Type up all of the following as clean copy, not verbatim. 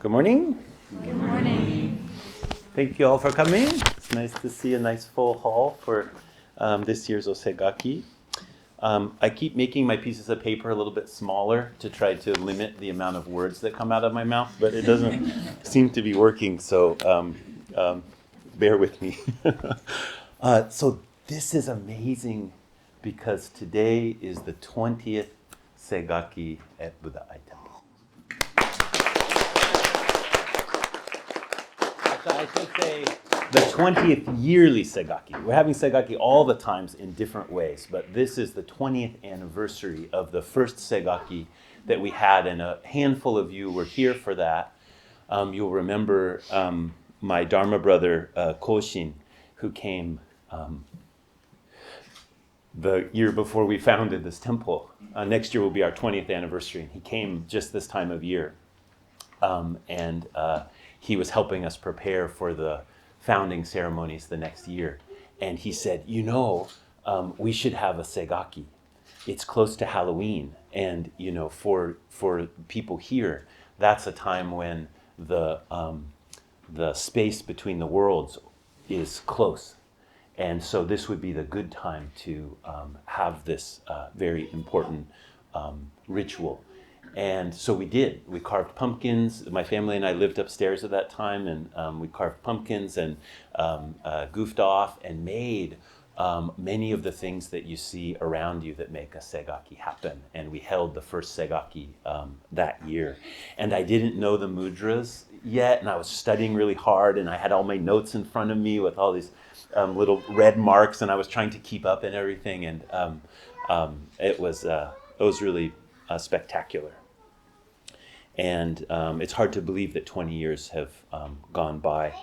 Good morning. Good morning. Thank you all for coming. It's nice to see a nice full hall for this year's O-Segaki. I keep making my pieces of paper a little bit smaller to try to limit the amount of words that come out of my mouth, but it doesn't seem to be working, so bear with me. So this is amazing because today is the 20th Segaki at Buddha-ai Temple. I should say the 20th yearly Segaki. We're having Segaki all the times in different ways, but this is the 20th anniversary of the first Segaki that we had, and a handful of you were here for that. You'll remember my Dharma brother, Koshin, who came the year before we founded this temple. Next year will be our 20th anniversary, and he came just this time of year. He was helping us prepare for the founding ceremonies the next year. And he said, we should have a Segaki. It's close to Halloween. And, for people here, that's a time when the space between the worlds is close. And so this would be the good time to have this very important ritual. And so we did. We carved pumpkins. My family and I lived upstairs at that time, and we carved pumpkins and goofed off and made many of the things that you see around you that make a Segaki happen. And we held the first Segaki that year. And I didn't know the mudras yet, and I was studying really hard, and I had all my notes in front of me with all these little red marks, and I was trying to keep up and everything. And it was really spectacular. And it's hard to believe that 20 years have gone by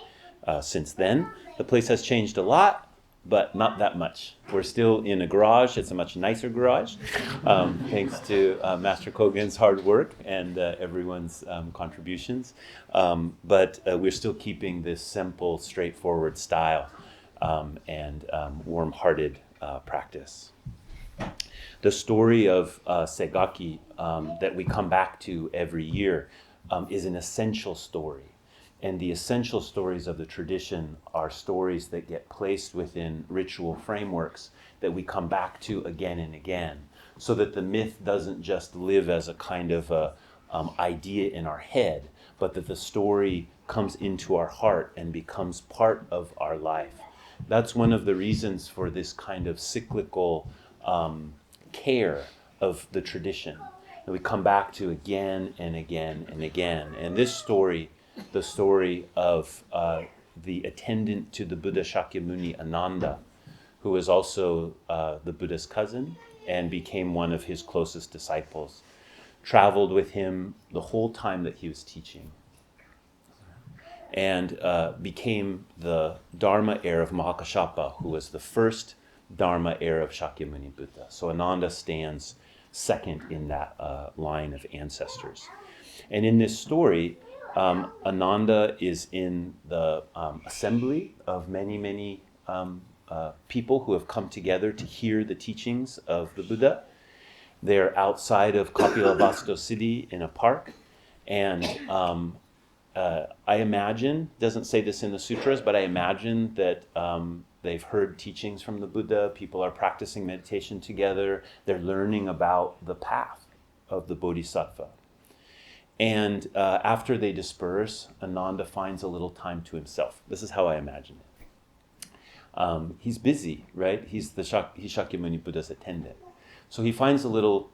since then. The place has changed a lot, but not that much. We're still in a garage. It's a much nicer garage, thanks to Master Kogen's hard work and everyone's contributions. But we're still keeping this simple, straightforward style and warm-hearted practice. The story of Segaki that we come back to every year is an essential story. And the essential stories of the tradition are stories that get placed within ritual frameworks that we come back to again and again, so that the myth doesn't just live as a kind of idea in our head, but that the story comes into our heart and becomes part of our life. That's one of the reasons for this kind of cyclical care of the tradition that we come back to again and again and again. And this story, the story of the attendant to the Buddha Shakyamuni Ananda, who was also the Buddha's cousin and became one of his closest disciples, traveled with him the whole time that he was teaching, and became the Dharma heir of Mahakashapa, who was the first Dharma heir of Shakyamuni Buddha. So Ananda stands second in that line of ancestors. And in this story, Ananda is in the assembly of many, many people who have come together to hear the teachings of the Buddha. They're outside of Kapilavastu city in a park. And I imagine, doesn't say this in the sutras, but I imagine that they've heard teachings from the Buddha. People are practicing meditation together. They're learning about the path of the Bodhisattva. And after they disperse, Ananda finds a little time to himself. This is how I imagine it. He's busy, right? He's Shakyamuni Buddha's attendant. So he finds a little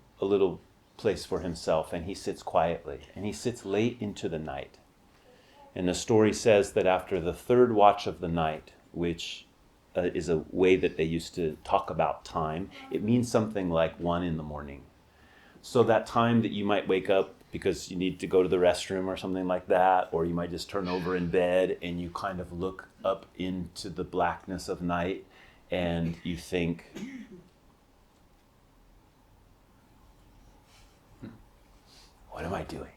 place for himself, and he sits quietly. And he sits late into the night. And the story says that after the third watch of the night, which is a way that they used to talk about time, it means something like 1 a.m. So that time that you might wake up because you need to go to the restroom or something like that, or you might just turn over in bed and you kind of look up into the blackness of night and you think, what am I doing?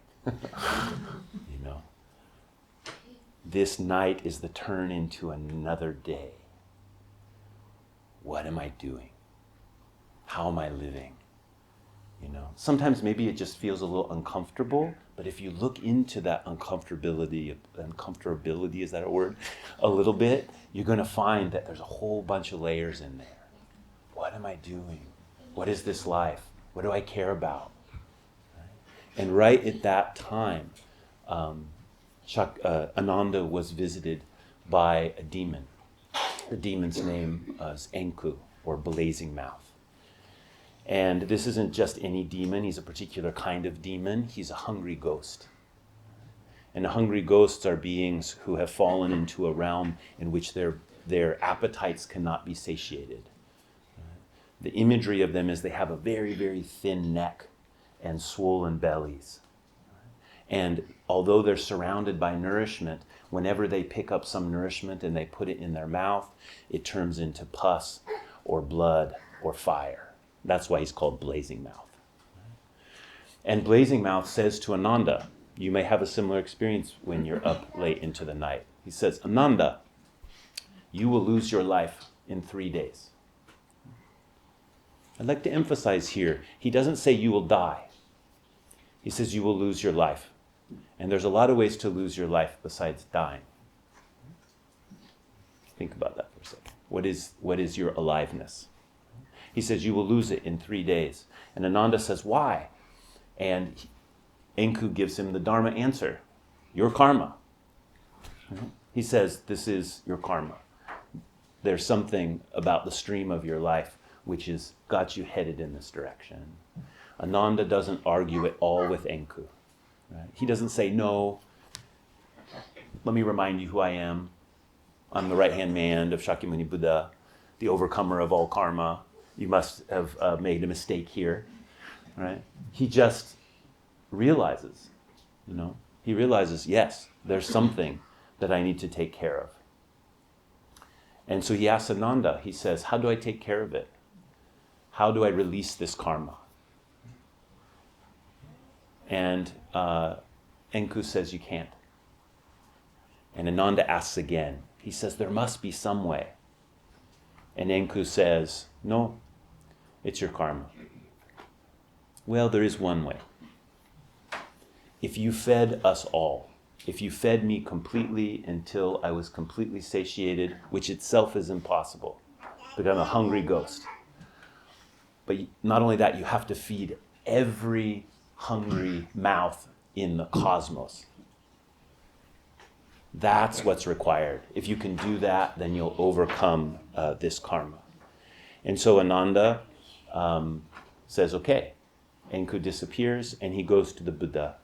This night is the turn into another day. What am I doing? How am I living? sometimes maybe it just feels a little uncomfortable, but if you look into that uncomfortability, is that a word? A little bit, you're going to find that there's a whole bunch of layers in there. What am I doing? What is this life? What do I care about? And right at that time, Ananda was visited by a demon. The demon's name is Enku, or blazing mouth. And this isn't just any demon. He's a particular kind of demon. He's a hungry ghost. And hungry ghosts are beings who have fallen into a realm in which their appetites cannot be satiated. The imagery of them is they have a very, very thin neck and swollen bellies. And although they're surrounded by nourishment, whenever they pick up some nourishment and they put it in their mouth, it turns into pus or blood or fire. That's why he's called Blazing Mouth. And Blazing Mouth says to Ananda, you may have a similar experience when you're up late into the night. He says, Ananda, you will lose your life in 3 days. I'd like to emphasize here, he doesn't say you will die. He says you will lose your life. And there's a lot of ways to lose your life besides dying. Think about that for a second. What is your aliveness? He says you will lose it in 3 days. And Ananda says, why? And Enku gives him the Dharma answer. Your karma. He says, this is your karma. There's something about the stream of your life which has got you headed in this direction. Ananda doesn't argue at all with Enku. Right? He doesn't say, no, let me remind you who I am. I'm the right-hand man of Shakyamuni Buddha, the overcomer of all karma. You must have made a mistake here. Right? He just realizes, yes, there's something that I need to take care of. And so he asks Ananda, he says, how do I take care of it? How do I release this karma? And Enku says, you can't. And Ananda asks again. He says, there must be some way. And Enku says, no, it's your karma. Well, there is one way. If you fed us all, if you fed me completely until I was completely satiated, which itself is impossible, but I'm a hungry ghost. But not only that, you have to feed every hungry mouth in the cosmos. That's what's required. If you can do that, then you'll overcome this karma. And so Ananda says, okay. Enku disappears and he goes to the Buddha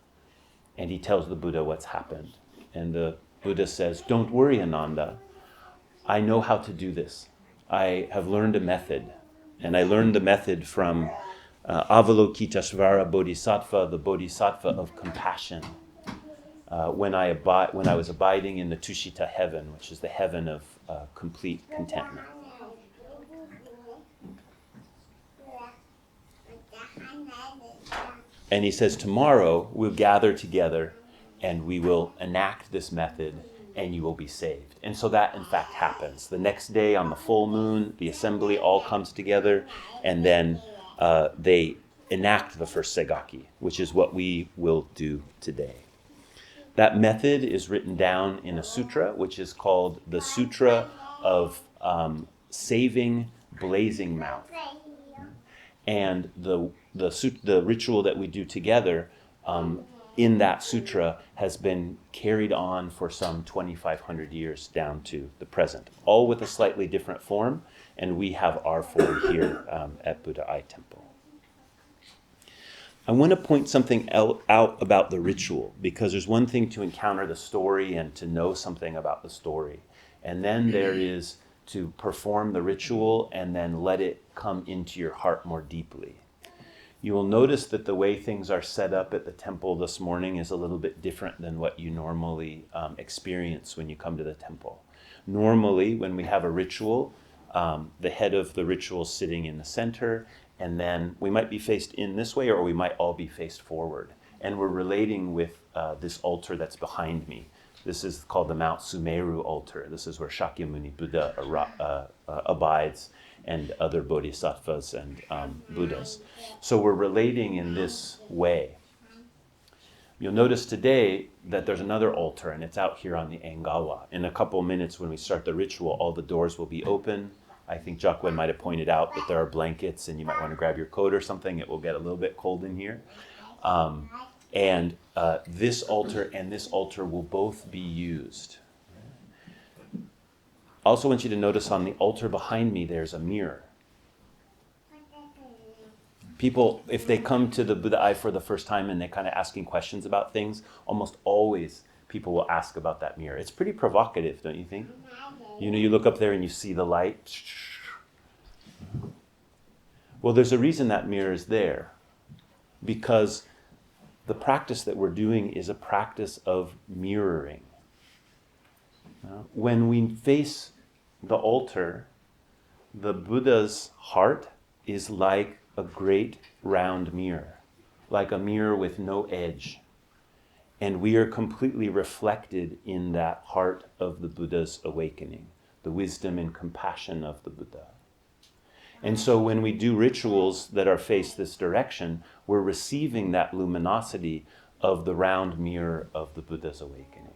and he tells the Buddha what's happened. And the Buddha says, don't worry, Ananda. I know how to do this. I have learned a method. And I learned the method from Avalokitesvara Bodhisattva, the Bodhisattva of compassion, when I was abiding in the Tushita heaven, which is the heaven of complete contentment. And he says, tomorrow we'll gather together and we will enact this method and you will be saved. And so that in fact happens. The next day on the full moon, the assembly all comes together and then they enact the first Segaki, which is what we will do today. That method is written down in a sutra, which is called the Sutra of Saving Blazing Mouth. And the ritual that we do together in that sutra has been carried on for some 2,500 years down to the present, all with a slightly different form, and we have our form here at Buddha Eye Temple. I want to point something out about the ritual, because there's one thing to encounter the story and to know something about the story, and then there is to perform the ritual and then let it come into your heart more deeply. You will notice that the way things are set up at the temple this morning is a little bit different than what you normally experience when you come to the temple. Normally, when we have a ritual, the head of the ritual is sitting in the center, and then we might be faced in this way, or we might all be faced forward. And we're relating with this altar that's behind me. This is called the Mount Sumeru altar. This is where Shakyamuni Buddha abides, and other bodhisattvas and Buddhas. So we're relating in this way. You'll notice today that there's another altar, and it's out here on the Engawa. In a couple of minutes when we start the ritual, all the doors will be open. I think Jakwen might have pointed out that there are blankets, and you might want to grab your coat or something. It will get a little bit cold in here. And this altar and this altar will both be used. Also want you to notice on the altar behind me, there's a mirror. People, if they come to the Buddha Eye for the first time and they're kind of asking questions about things, almost always people will ask about that mirror. It's pretty provocative, don't you think? You know, you look up there and you see the light. Well, there's a reason that mirror is there. Because the practice that we're doing is a practice of mirroring. When we face the altar, the Buddha's heart is like a great round mirror, like a mirror with no edge. And we are completely reflected in that heart of the Buddha's awakening, the wisdom and compassion of the Buddha. And so when we do rituals that are faced this direction, we're receiving that luminosity of the round mirror of the Buddha's awakening.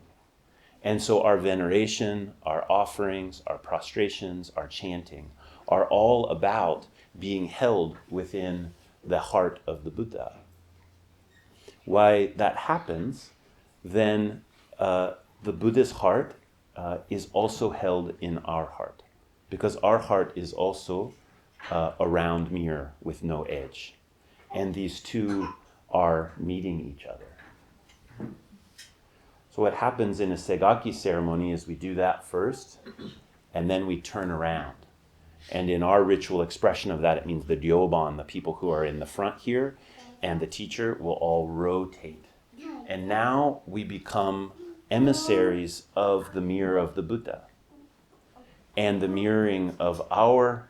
And so our veneration, our offerings, our prostrations, our chanting are all about being held within the heart of the Buddha. Why that happens, then the Buddha's heart is also held in our heart, because our heart is also a round mirror with no edge. And these two are meeting each other. So what happens in a Segaki ceremony is we do that first, and then we turn around. And in our ritual expression of that, it means the ryoban, the people who are in the front here, and the teacher will all rotate. And now we become emissaries of the mirror of the Buddha. And the mirroring of our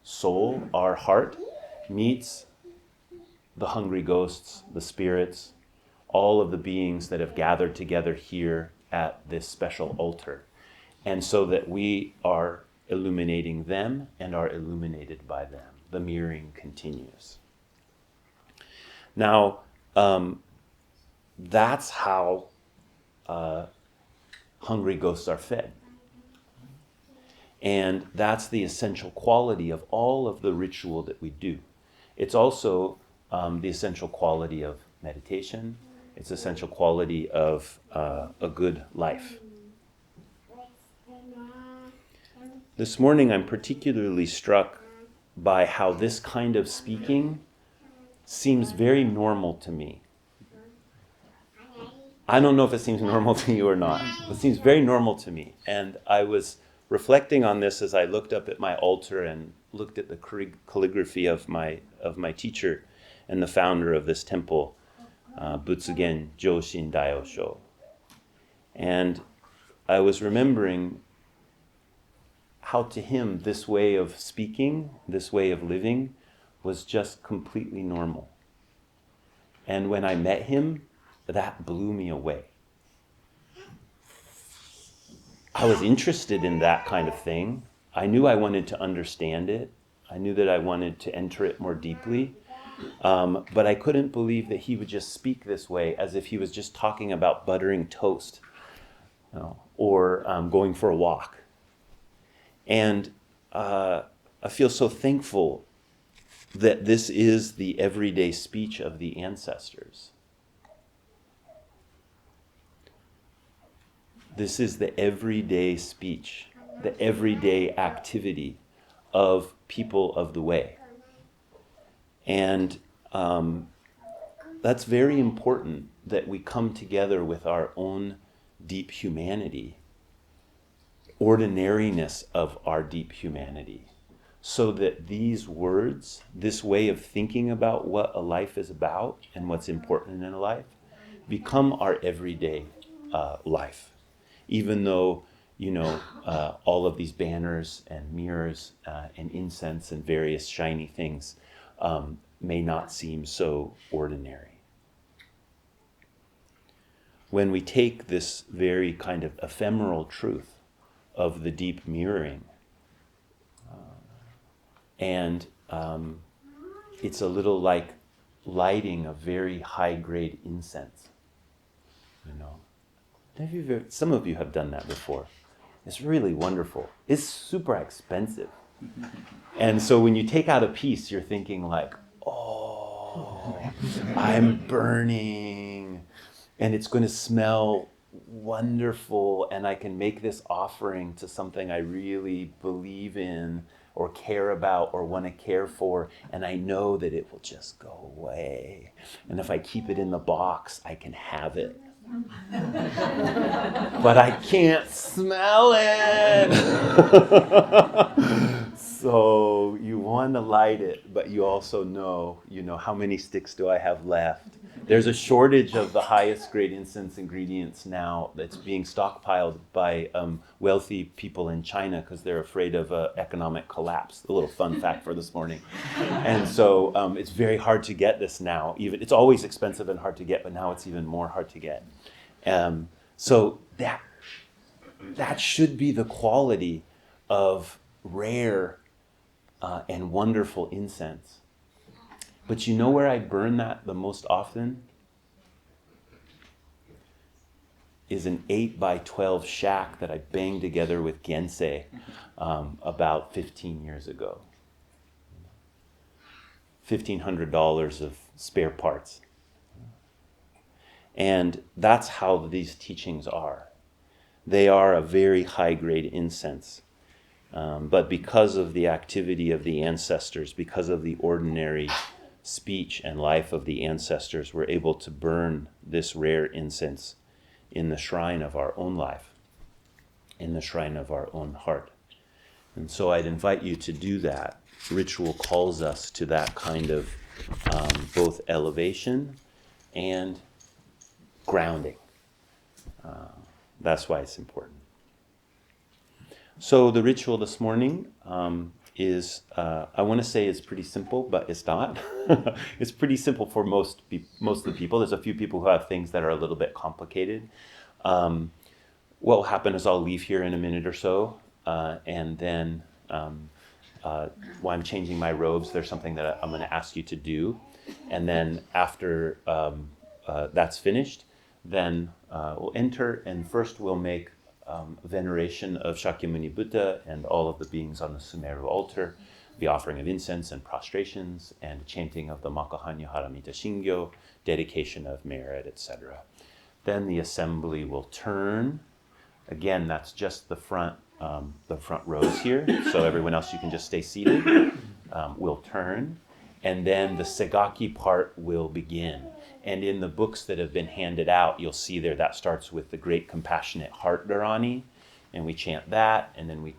soul, our heart, meets the hungry ghosts, the spirits, all of the beings that have gathered together here at this special altar. And so that we are illuminating them and are illuminated by them. The mirroring continues. Now, that's how hungry ghosts are fed. And that's the essential quality of all of the ritual that we do. It's also the essential quality of meditation. It's essential quality of a good life. This morning I'm particularly struck by how this kind of speaking seems very normal to me. I don't know if it seems normal to you or not. It seems very normal to me. And I was reflecting on this as I looked up at my altar and looked at the calligraphy of my teacher and the founder of this temple, Butsugen Joshin Daiyosho. And I was remembering how to him this way of speaking, this way of living, was just completely normal. And when I met him, that blew me away. I was interested in that kind of thing. I knew I wanted to understand it. I knew that I wanted to enter it more deeply. But I couldn't believe that he would just speak this way, as if he was just talking about buttering toast, or going for a walk. And I feel so thankful that this is the everyday speech of the ancestors. This is the everyday speech, the everyday activity of people of the way. And that's very important, that we come together with our own deep humanity, ordinariness of our deep humanity, so that these words, this way of thinking about what a life is about and what's important in a life, become our everyday life. Even though, all of these banners and mirrors and incense and various shiny things may not seem so ordinary. when we take this very kind of ephemeral truth of the deep mirroring, and it's a little like lighting a very high-grade incense. Some of you have done that before. It's really wonderful. It's super expensive. And so when you take out a piece, you're thinking like, oh, I'm burning. And it's going to smell wonderful. And I can make this offering to something I really believe in or care about or want to care for. And I know that it will just go away. And if I keep it in the box, I can have it. But I can't smell it. So you want to light it, but you also know, how many sticks do I have left? There's a shortage of the highest grade incense ingredients now that's being stockpiled by wealthy people in China because they're afraid of economic collapse. A little fun fact for this morning. And so it's very hard to get this now. It's always expensive and hard to get, but now it's even more hard to get. So that should be the quality of rare and wonderful incense. But you know where I burn that the most often? Is an 8x12 shack that I banged together with Gensei about 15 years ago. $1,500 of spare parts. And that's how these teachings are. They are a very high-grade incense. But because of the activity of the ancestors, because of the ordinary speech and life of the ancestors, we're able to burn this rare incense in the shrine of our own life, in the shrine of our own heart. And so I'd invite you to do that. Ritual calls us to that kind of both elevation and grounding. That's why it's important. So the ritual this morning is, I want to say it's pretty simple, but it's not. It's pretty simple for most of the people. There's a few people who have things that are a little bit complicated. What will happen is I'll leave here in a minute or so, and then while I'm changing my robes, there's something that I'm going to ask you to do. And then after that's finished, then we'll enter, and first we'll make veneration of Shakyamuni Buddha and all of the beings on the Sumeru altar, the offering of incense and prostrations, and chanting of the Makuhanyu Haramita Shingyo, dedication of myriad, etc. Then the assembly will turn. Again, that's just the front rows here, so everyone else, you can just stay seated. Will turn, and then the Segaki part will begin. And in the books that have been handed out, you'll see there that starts with the Great Compassionate Heart Dharani, and we chant that, and then we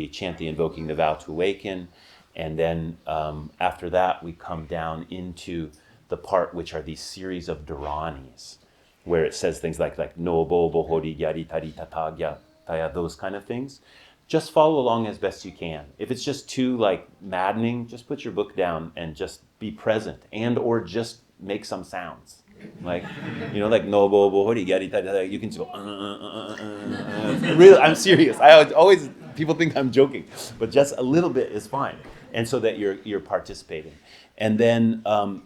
chant the invoking the vow to awaken, and then after that we come down into the part which are these series of Dharanis, where it says things like Nobo, Bohori, Gyari, Tari, Tatagya, Taya, those kind of things. Just follow along as best you can. If it's just too maddening, just put your book down and just be present, and or just make some sounds. Like Nobo, Bohori, Gyari, Tari, you can just go, Really, I'm serious. Always, people think I'm joking, but just a little bit is fine. And so that you're participating. And then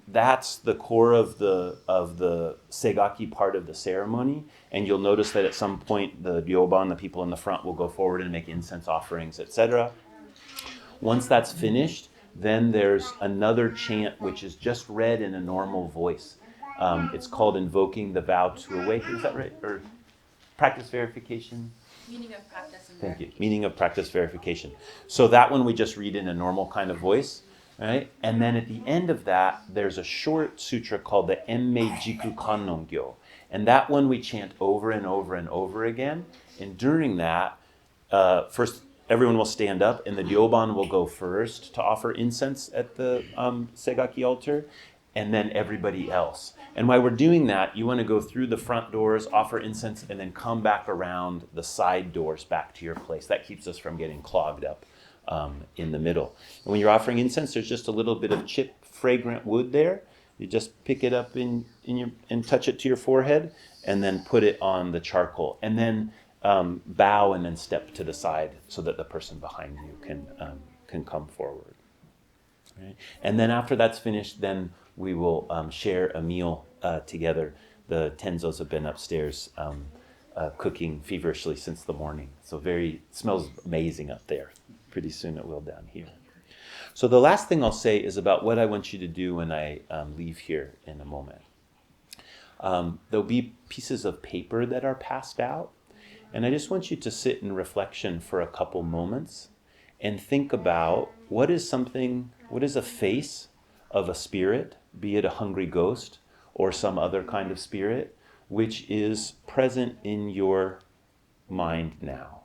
that's the core of the Segaki part of the ceremony. And you'll notice that at some point the Ryoban, the people in the front, will go forward and make incense offerings, etc. Once that's finished, then there's another chant which is just read in a normal voice. It's called Invoking the Vow to Awaken. Is that right? Or practice verification? Meaning of practice and Thank you. Meaning of practice verification. So that one we just read in a normal kind of voice, right? And then at the end of that, there's a short sutra called the Emme Jiku Kannongyo. And that one we chant over and over and over again. And during that, first everyone will stand up, and the Ryoban will go first to offer incense at the Segaki altar, and then everybody else. And while we're doing that, you want to go through the front doors, offer incense, and then come back around the side doors back to your place. That keeps us from getting clogged up in the middle. And when you're offering incense, there's just a little bit of chipped, fragrant wood there. You just pick it up in your and touch it to your forehead, and then put it on the charcoal, and then bow and then step to the side so that the person behind you can come forward. Right? And then after that's finished, then we will share a meal together. The Tenzos have been upstairs cooking feverishly since the morning, so smells amazing up there. Pretty soon it will down here. So the last thing I'll say is about what I want you to do when I leave here in a moment. There'll be pieces of paper that are passed out, and I just want you to sit in reflection for a couple moments and think about what is a face of a spirit, be it a hungry ghost or some other kind of spirit, which is present in your mind now,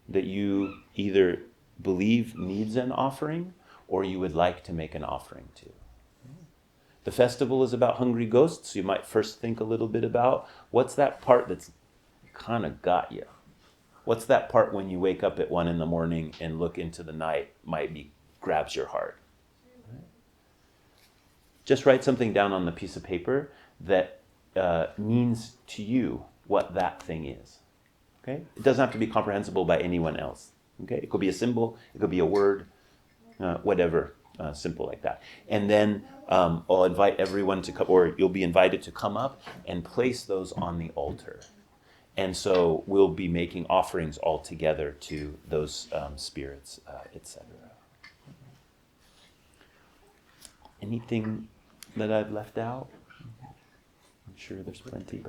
that you either believe needs an offering or you would like to make an offering to. The festival is about hungry ghosts. You might first think a little bit about what's that part that's kind of got you. What's that part when you wake up at 1 a.m. and look into the night grabs your heart? Just write something down on the piece of paper that means to you what that thing is. Okay? It doesn't have to be comprehensible by anyone else. Okay? It could be a symbol, it could be a word, whatever, simple like that. And then I'll invite everyone to come, or you'll be invited to come up and place those on the altar. And so we'll be making offerings all together to those spirits, etc. Anything that I've left out? I'm sure there's plenty.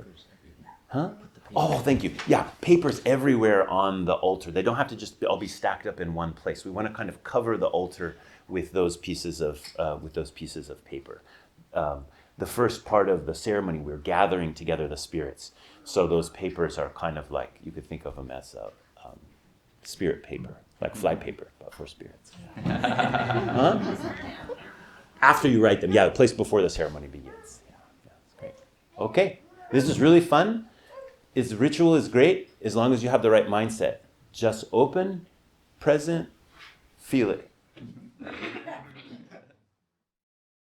Huh? Oh, thank you. Yeah, papers everywhere on the altar. They don't have to just all be stacked up in one place. We want to kind of cover the altar with those pieces of paper. The first part of the ceremony, we're gathering together the spirits. So those papers are kind of like, you could think of them as spirit paper, like fly paper, but for spirits. Huh? After you write them, the place before the ceremony begins. Yeah, that's great. Okay, this is really fun. This ritual is great as long as you have the right mindset. Just open, present, feel it.